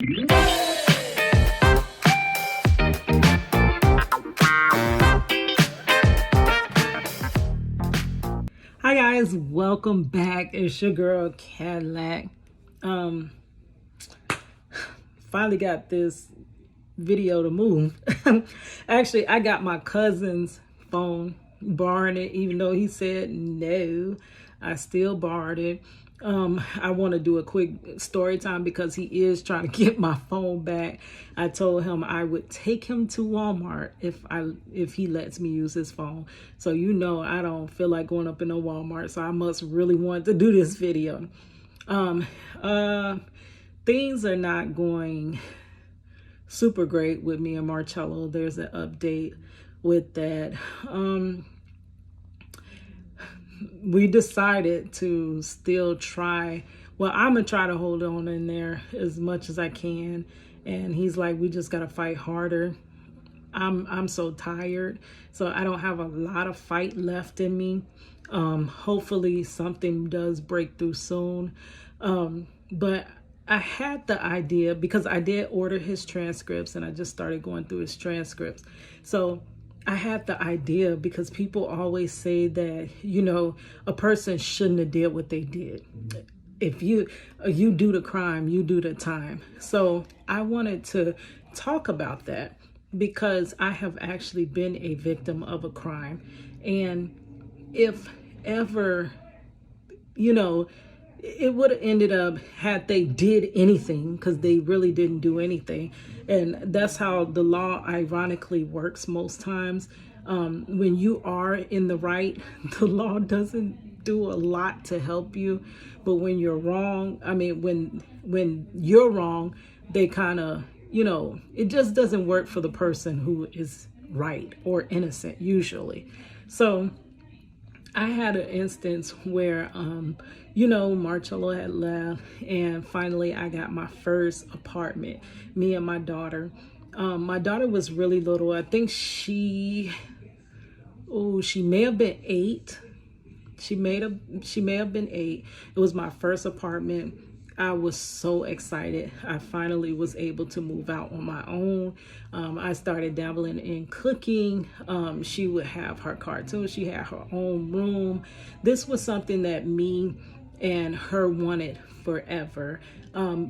Hi guys, welcome back. It's your girl Cadillac. Finally got this video to move. Actually, I got my cousin's phone, borrowing it, even though he said no. I still borrowed it. I want to do a quick story time because he is trying to get my phone back. I told him I would take him to Walmart if he lets me use his phone. So you know I don't feel like going up in a Walmart, so I must really want to do this video. Things are not going super great with me and Marchello. There's an update with that. We decided to still try. Well, I'm gonna try to hold on in there as much as I can, and he's like, we just gotta fight harder. I'm so tired, so I don't have a lot of fight left in me. Hopefully something does break through soon. But I had the idea because I did order his transcripts and I just started going through his transcripts. So I had the idea because people always say that, you know, a person shouldn't have did what they did. If you do the crime, you do the time. So I wanted to talk about that because I have actually been a victim of a crime. And if ever, you know, it would have ended up had they did anything, because they really didn't do anything. And that's how the law ironically works most times. When you are in the right, the law doesn't do a lot to help you. But when you're wrong, I mean, when you're wrong, they kind of, you know, it just doesn't work for the person who is right or innocent usually. So I had an instance where, you know, Marchello had left, and finally I got my first apartment, me and my daughter. My daughter was really little. I think she may have been 8. She may have been 8. It was my first apartment. I was so excited. I finally was able to move out on my own. I started dabbling in cooking. She would have her cartoons. She had her own room. This was something that me and her wanted forever.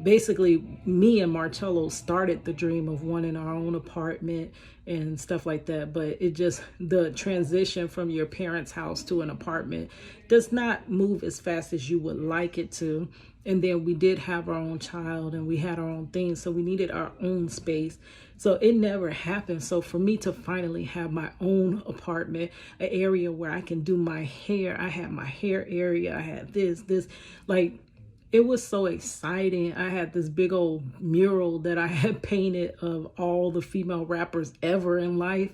Basically, me and Marchello started the dream of wanting our own apartment and stuff like that. But it just, the transition from your parents' house to an apartment does not move as fast as you would like it to. And then we did have our own child and we had our own things. So we needed our own space. So it never happened. So for me to finally have my own apartment, an area where I can do my hair, I had my hair area, I had this, like, it was so exciting. I had this big old mural that I had painted of all the female rappers ever in life.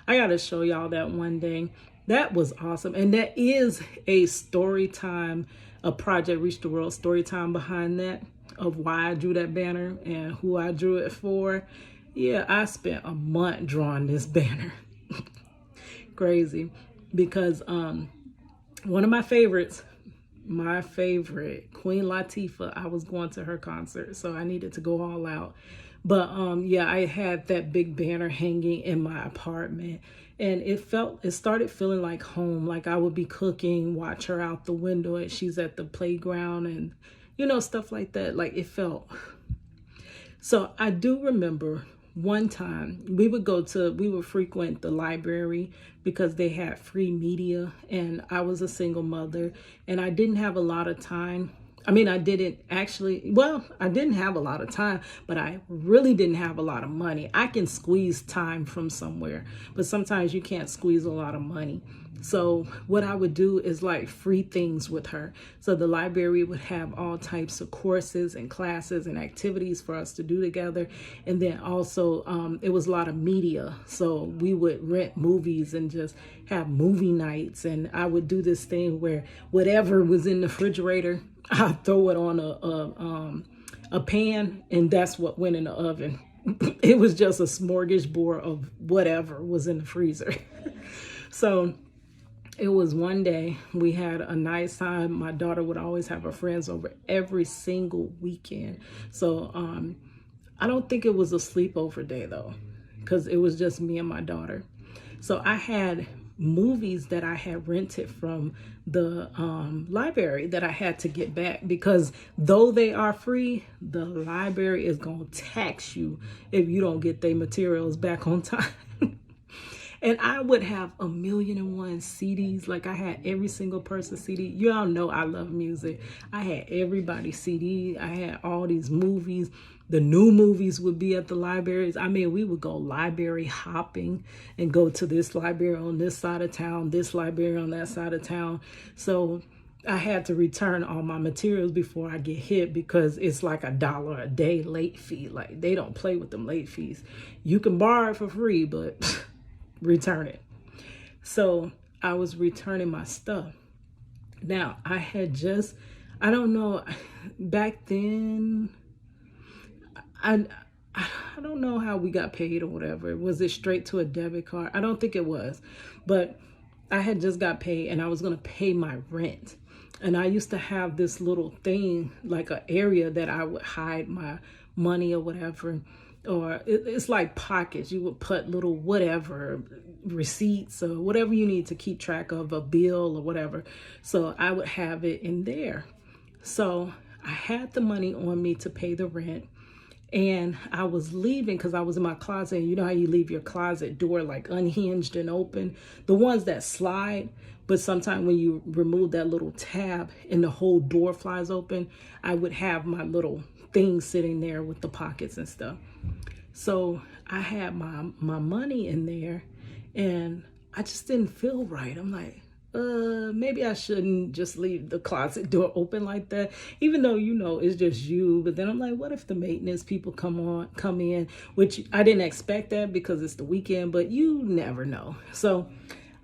I got to show y'all that one day. That was awesome. And that is a story time, a Project Reach the World story time behind that, of why I drew that banner and who I drew it for. Yeah, I spent a month drawing this banner. Crazy. Because one of my favorites, my favorite, Queen Latifah, I was going to her concert, so I needed to go all out. But yeah, I had that big banner hanging in my apartment, and it started feeling like home. Like I would be cooking, watch her out the window, and she's at the playground, and you know, stuff like that. Like it felt. So I do remember one time we would frequent the library because they had free media, and I was a single mother and I didn't have a lot of time. I mean, I didn't have a lot of time, but I really didn't have a lot of money. I can squeeze time from somewhere, but sometimes you can't squeeze a lot of money. So what I would do is like free things with her. So the library would have all types of courses and classes and activities for us to do together. And then also it was a lot of media. So we would rent movies and just have movie nights. And I would do this thing where whatever was in the refrigerator, I'd throw it on a pan, and that's what went in the oven. It was just a smorgasbord of whatever was in the freezer. So it was one day we had a nice time. My daughter would always have her friends over every single weekend. So I don't think it was a sleepover day though, because it was just me and my daughter. So I had movies that I had rented from the library that I had to get back, because though they are free, the library is going to tax you if you don't get their materials back on time. And I would have 1,000,001 CDs. Like, I had every single person's CD. You all know I love music. I had everybody's CD. I had all these movies. The new movies would be at the libraries. I mean, we would go library hopping and go to this library on this side of town, this library on that side of town. So I had to return all my materials before I get hit, because it's like $1 a day late fee. Like, they don't play with them late fees. You can borrow it for free, but return it. So I was returning my stuff. Now, I don't know, back then, I don't know how we got paid or whatever. Was it straight to a debit card? I don't think it was, but I had just got paid and I was going to pay my rent. And I used to have this little thing, like an area that I would hide my money or whatever. Or it's like pockets. You would put little whatever, receipts or whatever you need to keep track of, a bill or whatever. So I would have it in there. So I had the money on me to pay the rent. And I was leaving because I was in my closet. And you know how you leave your closet door like unhinged and open? The ones that slide. But sometimes when you remove that little tab and the whole door flies open, I would have my little thing sitting there with the pockets and stuff. So I had my money in there and I just didn't feel right. I'm like, maybe I shouldn't just leave the closet door open like that, even though, you know, it's just you. But then I'm like, what if the maintenance people come in, which I didn't expect that because it's the weekend, but you never know. So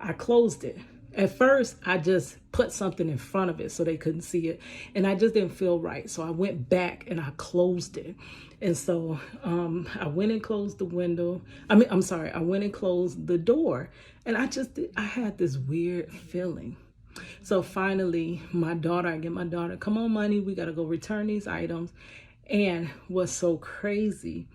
I closed it. At first, I just put something in front of it so they couldn't see it. And I just didn't feel right. So I went back and I closed it. And so I went and closed the window. I went and closed the door. And I had this weird feeling. So finally, I get my daughter, come on, money, we got to go return these items. And what's so crazy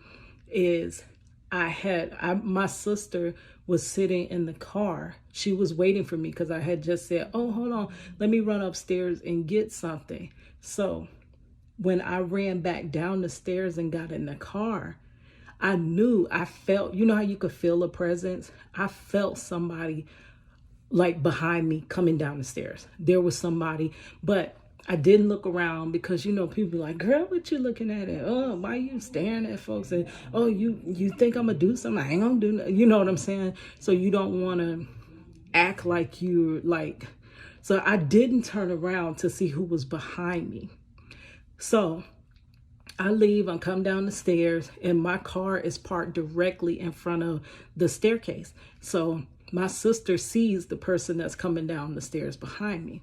is my sister was sitting in the car. She was waiting for me because I had just said, oh, hold on, let me run upstairs and get something. So when I ran back down the stairs and got in the car, I felt, you know how you could feel a presence? I felt somebody like behind me coming down the stairs. There was somebody, but I didn't look around because, you know, people be like, girl, what you looking at? And, oh, why you staring at folks? And, oh, you think I'm going to do something? I ain't going to do nothing. You know what I'm saying? So you don't want to act like you're like, so I didn't turn around to see who was behind me. So I leave, I come down the stairs, and my car is parked directly in front of the staircase. So my sister sees the person that's coming down the stairs behind me.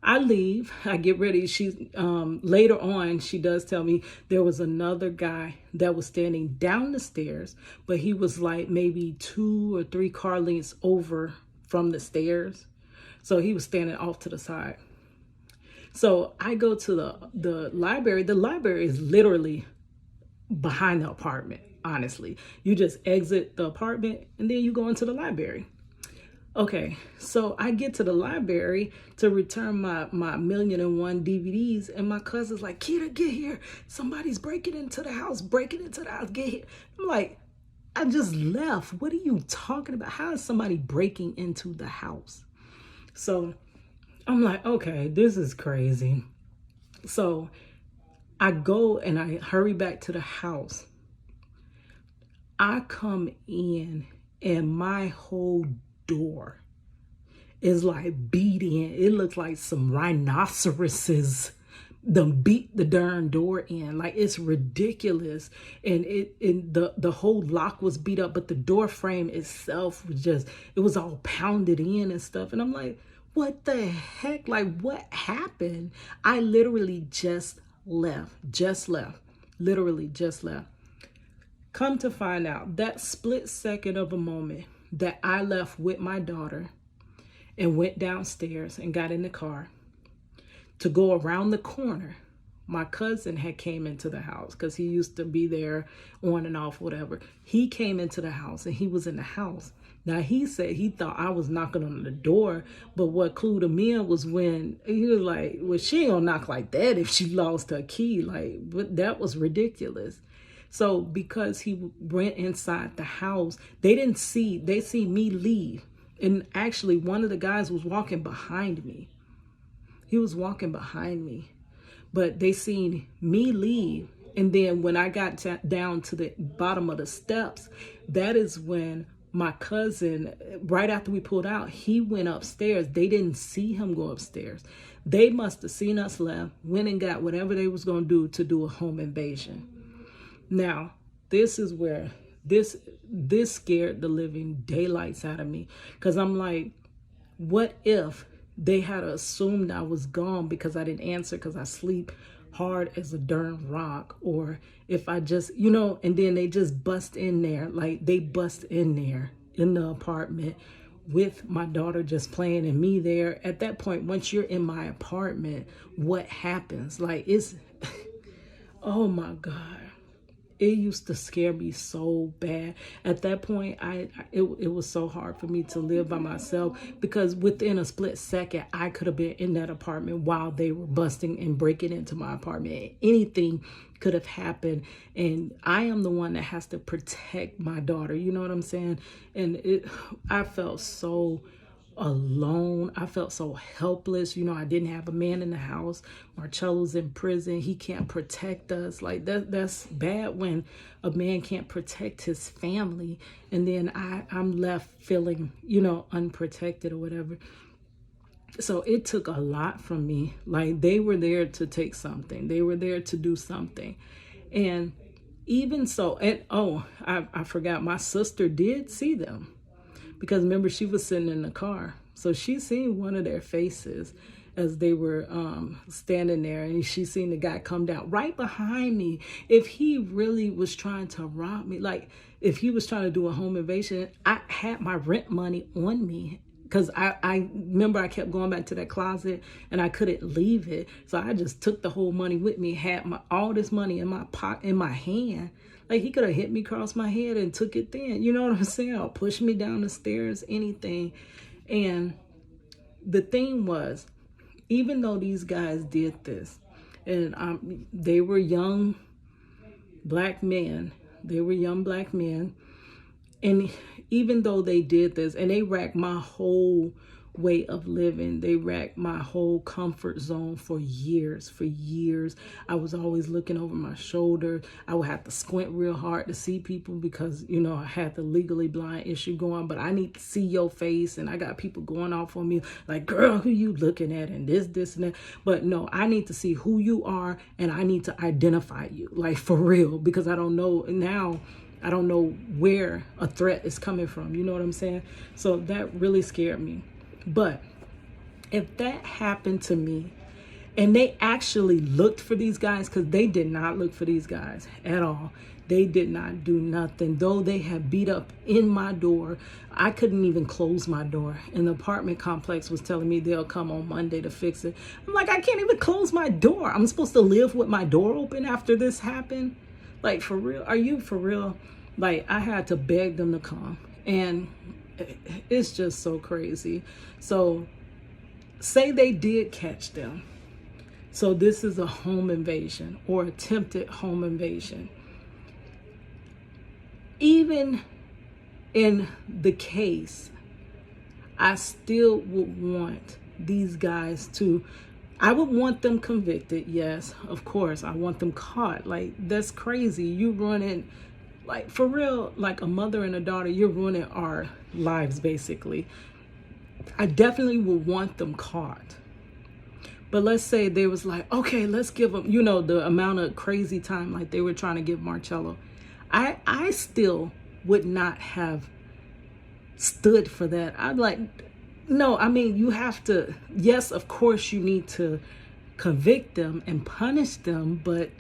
I leave, I get ready. Later on, she does tell me there was another guy that was standing down the stairs, but he was like maybe 2 or 3 car lengths over from the stairs. So he was standing off to the side. So I go to the library. The library is literally behind the apartment, honestly. You just exit the apartment and then you go into the library. Okay, so I get to the library to return my 1,000,001 DVDs, and my cousin's like, Keita, get here. Somebody's breaking into the house, get here. I'm like, I just left. What are you talking about? How is somebody breaking into the house? So I'm like, okay, this is crazy. So I go and I hurry back to the house. I come in and my whole door is like beat in. It looks like some rhinoceroses them beat the darn door in. Like, it's ridiculous. And the whole lock was beat up, but the door frame itself was it was all pounded in and stuff. And I'm like, what the heck? Like, what happened? I literally just left. Literally just left. Come to find out, that split second of a moment that I left with my daughter and went downstairs and got in the car to go around the corner my cousin had came into the house because he used to be there on and off, whatever. He came into the house and he was in the house. Now, he said he thought I was knocking on the door, but what clued him in was when he was like, well, she ain't gonna knock like that if she lost her key. Like, but that was ridiculous. So because he went inside the house, they see me leave. And actually, one of the guys was walking behind me. He was walking behind me. But they seen me leave. And then when I got down to the bottom of the steps, that is when my cousin, right after we pulled out, he went upstairs. They didn't see him go upstairs. They must have seen us left, went and got whatever they was going to do a home invasion. Now, this is where this scared the living daylights out of me. Because I'm like, what if they had assumed I was gone because I didn't answer because I sleep hard as a darn rock? Or if I just, and then they just bust in there. Like, they bust in there in the apartment with my daughter just playing and me there. At that point, once you're in my apartment, what happens? Like, it's, oh my God. It used to scare me so bad. At that point, it was so hard for me to live by myself because within a split second, I could have been in that apartment while they were busting and breaking into my apartment. Anything could have happened, and I am the one that has to protect my daughter. You know what I'm saying? And I felt so alone. I felt so helpless. I didn't have a man in the house. Marchello's in prison. He can't protect us. Like, that's bad when a man can't protect his family. And then I'm left feeling, unprotected or whatever. So it took a lot from me. Like, they were there to take something. They were there to do something. And even so, and I forgot, my sister did see them. Because remember, she was sitting in the car. So she seen one of their faces as they were standing there. And she seen the guy come down right behind me. If he really was trying to rob me, like if he was trying to do a home invasion, I had my rent money on me. Because I remember I kept going back to that closet and I couldn't leave it. So I just took the whole money with me, had all this money in my pocket, in my hand. Like, he could have hit me across my head and took it then. You know what I'm saying? Or pushed me down the stairs, anything. And the thing was, even though these guys did this, and they were young black men. They were young black men. And even though they did this, and they wrecked my whole way of living, they wrecked my whole comfort zone for years. I was always looking over my shoulder. I would have to squint real hard to see people because, I had the legally blind issue going, but I need to see your face, and I got people going off on me like, girl, who you looking at, and this and that. But no, I need to see who you are, and I need to identify you, like, for real, because I don't know now. I don't know where a threat is coming from. You know what I'm saying? So that really scared me. But if that happened to me, and they actually looked for these guys, because they did not look for these guys at all. They did not do nothing. Though they had beat up in my door, I couldn't even close my door. And the apartment complex was telling me they'll come on Monday to fix it. I'm like, I can't even close my door. I'm supposed to live with my door open after this happened? Like, for real? Are you for real? Like, I had to beg them to come. And it's just so crazy. So say they did catch them. So this is a home invasion or attempted home invasion. Even in the case, I still would want these guys I would want them convicted. Yes, of course. I want them caught. Like, that's crazy. You running, like, for real, like a mother and a daughter, you're ruining our lives, basically. I definitely would want them caught. But let's say they was like, okay, let's give them, the amount of crazy time like they were trying to give Marchello. I still would not have stood for that. I'd like, no, I mean, you have to, yes, of course you need to convict them and punish them, but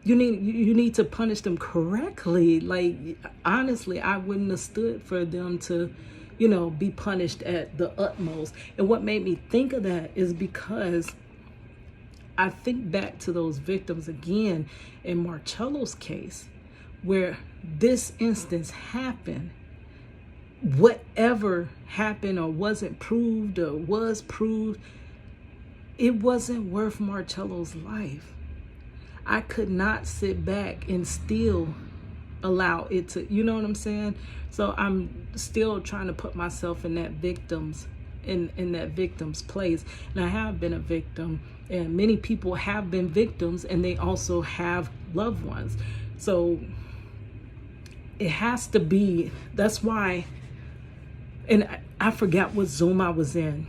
you need to punish them correctly. Like, honestly, I wouldn't have stood for them to, be punished at the utmost. And what made me think of that is because I think back to those victims again in Marchello's case, where this instance happened. Whatever happened or wasn't proved or was proved, it wasn't worth Marchello's life. I could not sit back and still allow it to, you know what I'm saying? So I'm still trying to put myself in that victim's place. And I have been a victim, and many people have been victims, and they also have loved ones. So it has to be, that's why, and I forgot what Zoom I was in,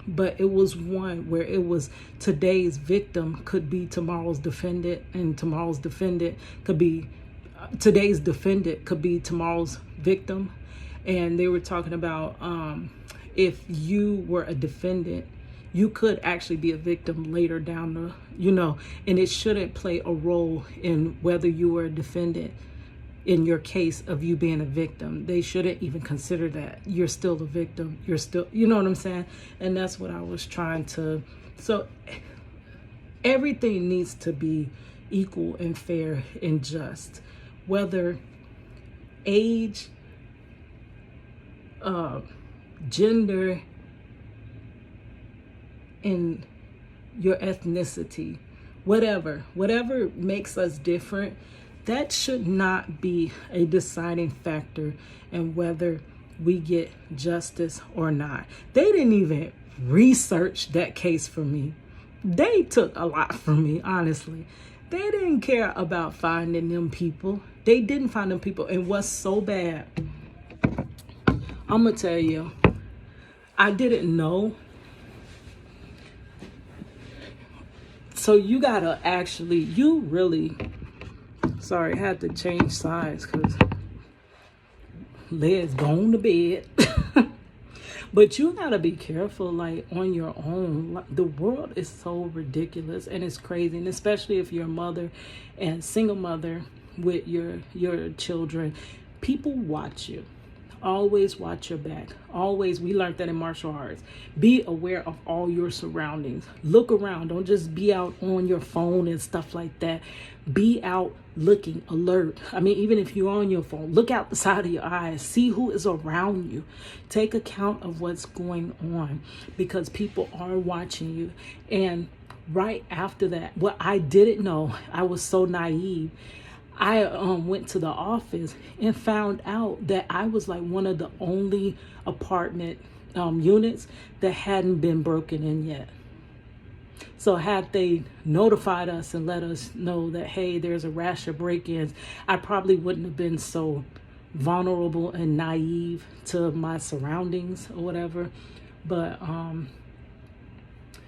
but it was one where it was today's victim could be tomorrow's defendant, and tomorrow's defendant could be, today's defendant could be tomorrow's victim. And they were talking about if you were a defendant, you could actually be a victim later down the, you know, and it shouldn't play a role in whether you were a defendant in your case of you being a victim. They shouldn't even consider that. You're still a victim. You're still, you know what I'm saying? And that's what I was trying to, so everything needs to be equal and fair and just, whether age, gender, and your ethnicity, whatever makes us different, that should not be a deciding factor in whether we get justice or not. They didn't even research that case for me. They took a lot from me, honestly. They didn't care about finding them people. They didn't find them people. And what's so bad, I'm gonna tell you, I didn't know. So you gotta actually, you really, sorry, I had to change sides because Led's gone to bed. But you gotta be careful, like, on your own. Like, the world is so ridiculous and it's crazy, and especially if you're a mother and single mother with your children, people watch you. Always watch your back. Always, we learned that in martial arts. Be aware of all your surroundings. Look around. Don't just be out on your phone and stuff like that. Be out looking, alert. I mean, even if you're on your phone, look out the side of your eyes. See who is around you. Take account of what's going on, because people are watching you. And right after that, what I didn't know, I was so naive. I went to the office and found out that I was like one of the only apartment units that hadn't been broken in yet. So had they notified us and let us know that, hey, there's a rash of break-ins, I probably wouldn't have been so vulnerable and naive to my surroundings or whatever. But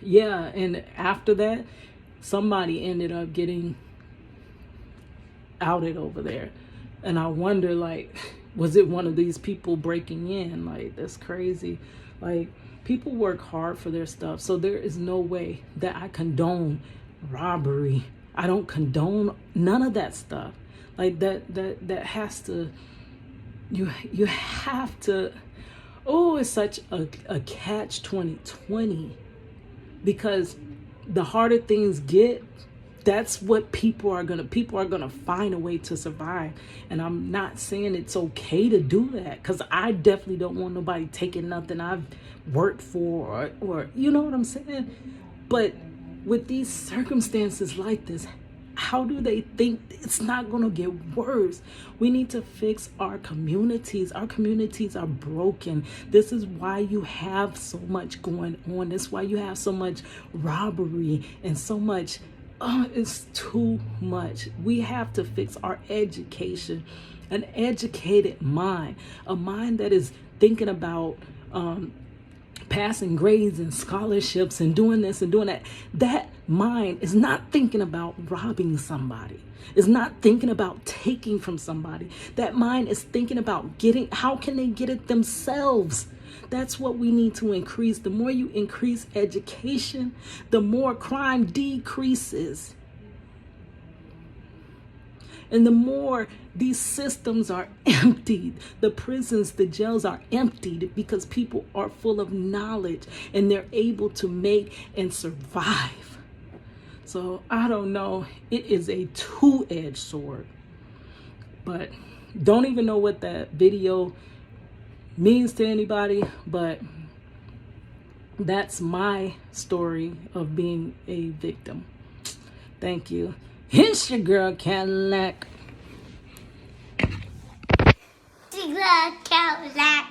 yeah, and after that, somebody ended up getting outed over there. And I wonder, like, was it one of these people breaking in? Like, that's crazy. Like, people work hard for their stuff. So there is no way that I condone robbery. I don't condone none of that stuff. Like, that has to, you have to, oh, it's such a catch 2020, because the harder things get, that's what people are gonna find a way to survive. And I'm not saying it's okay to do that, because I definitely don't want nobody taking nothing I've worked for, or you know what I'm saying. But with these circumstances like this, how do they think it's not gonna get worse? We need to fix our communities. Our communities are broken. This is why you have so much going on. This is why you have so much robbery and so much. It's too much. We have to fix our education. An educated mind, a mind that is thinking about passing grades and scholarships and doing this and doing that. That mind is not thinking about robbing somebody. Is not thinking about taking from somebody. That mind is thinking about getting, how can they get it themselves? That's what we need to increase. The more you increase education, the more crime decreases. And the more these systems are emptied, the prisons, the jails are emptied, because people are full of knowledge and they're able to make and survive. So I don't know. It is a two-edged sword. But don't even know what that video means to anybody. But that's my story of being a victim. Thank you. It's your girl Cadillac. Cadillac.